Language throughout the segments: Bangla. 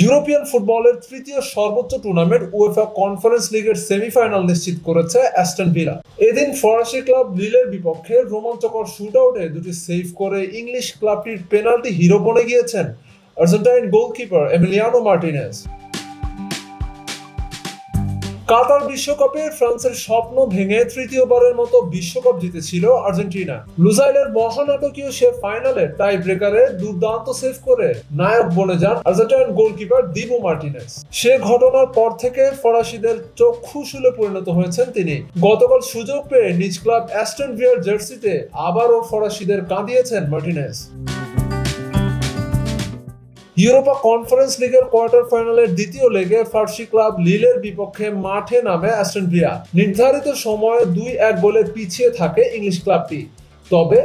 ইউরোপিয়ান ফুটবলের তৃতীয় সর্বোচ্চ টুর্নামেন্ট উয়েফা কনফারেন্স লিগের সেমিফাইনাল নিশ্চিত করেছে অ্যাস্টন ভিলা। এদিন ফরাসি ক্লাব লিলের বিপক্ষে রোমাঞ্চকর শুটআউটে দুটি সেভ করে ইংলিশ ক্লাবটির পেনাল্টি হিরো বনে গিয়েছেন আর্জেন্টাইন গোলকিপার এমিলিয়ানো মার্টিনেজ। কাতার বিশ্বকাপে ফ্রান্সের স্বপ্ন ভেঙে তৃতীয়বারের মতো বিশ্বকাপ জিতেছিল আর্জেন্টিনা। লুসাইলের মহানাটকীয় সে ফাইনালে টাই ব্রেকারে দুর্দান্ত সেভ করে নায়ক বনে যান আর্জেন্টাইন গোলকিপার দিবো মার্টিনেজ। সে ঘটনার পর থেকে ফরাসিদের চক্ষু শুলে পরিণত হয়েছেন তিনি। গতকাল সুযোগ পেয়ে নিজ ক্লাব অ্যাস্টন ভিলার জার্সিতে আবারও ফরাসিদের কাঁদিয়েছেন মার্টিনেজ। ইউরোপা কনফারেন্স লিগের কোয়ার্টার ফাইনালের দ্বিতীয় লেগে ফরাসি ক্লাব লিলের বিপক্ষে মাঠে নামে অ্যাস্টন ভিলা। নির্ধারিত সময়ে 2-1 গোলে পিছিয়ে থাকে ইংলিশ ক্লাবটি। তবে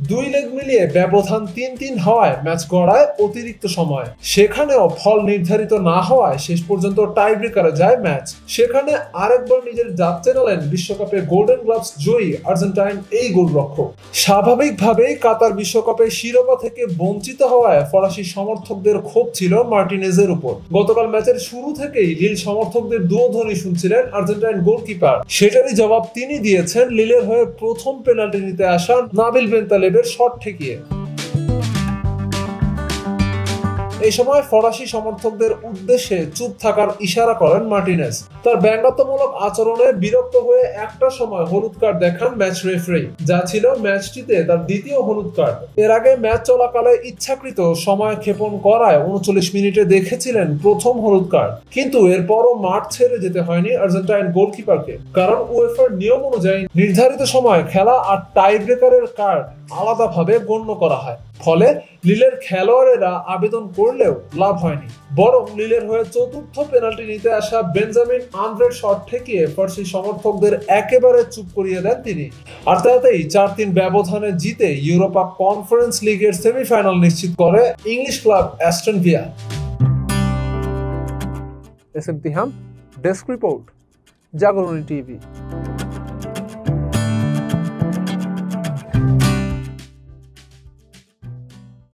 দুই লেগ মিলিয়ে ব্যবধান 3-3 হওয়ায় ম্যাচ গড়ায় অতিরিক্ত সময়। সেখানেও ফল নির্ধারিত না হওয়ায় শেষ পর্যন্ত টাই ব্রেকারে যায় ম্যাচ। সেখানে আরেকবার নিজের জাত চেনালেন বিশ্বকাপে গোল্ডেন গ্লাভস জয়ী আর্জেন্টাইন এই গোলরক্ষক। স্বাভাবিকভাবেই কাতার বিশ্বকাপে শিরোপা থেকে বঞ্চিত হওয়ায় ফরাসি সমর্থকদের ক্ষোভ ছিল মার্টিনেজের উপর। গতকাল ম্যাচের শুরু থেকেই লিল সমর্থকদের দুধ্বনি শুনছিলেন আর্জেন্টাইন গোলকিপার। সেটারই জবাব তিনি দিয়েছেন লিলের হয়ে প্রথম পেনাল্টি নিতে আসা নাবিল বেনতালেবের শট ঠেকিয়ে। এই সময় ফরাসি সমর্থকদের উদ্দেশ্যে চুপ থাকার ইশারা করেন মার্টিনেজ। তার ব্যঙ্গাত্মমূলক আচরণে বিরক্ত হয়ে একটা সময় হলুদ কার্ড দেখান ম্যাচ রেফারি, যা ছিল ম্যাচটিতে তার দ্বিতীয় হলুদ কার্ড। এর আগে ম্যাচ চলাকালে ইচ্ছাকৃত সময় ক্ষেপণ করায় 39 মিনিটে দেখেছিলেন প্রথম হলুদ কার্ড। কিন্তু এরপরও মাঠ ছেড়ে যেতে হয়নি আর্জেন্টাইন গোলকিপারকে, কারণ উয়েফার নিয়ম অনুযায়ী নির্ধারিত সময় খেলা আর টাই ব্রেকারের কার্ড আলাদাভাবে গণ্য করা হয়। ফলে লিলের খেলোয়াড়েরা আবেদন করলেও লাভ হয়নি, বরং লিলের হয়ে চতুর্থ পেনাল্টি নিতে আসা বেঞ্জামিন আন্দ্রের শট ঠেকিয়ে ফরাসি সমর্থকদের একেবারে চুপ করিয়ে দেন তিনি। আর তাতেই 4-3 ব্যবধানে জিতে ইউরোপা কনফারেন্স লিগের সেমিফাইনাল নিশ্চিত করে English club Aston Villa. S M Tiham, desk report, Jagoroni TV.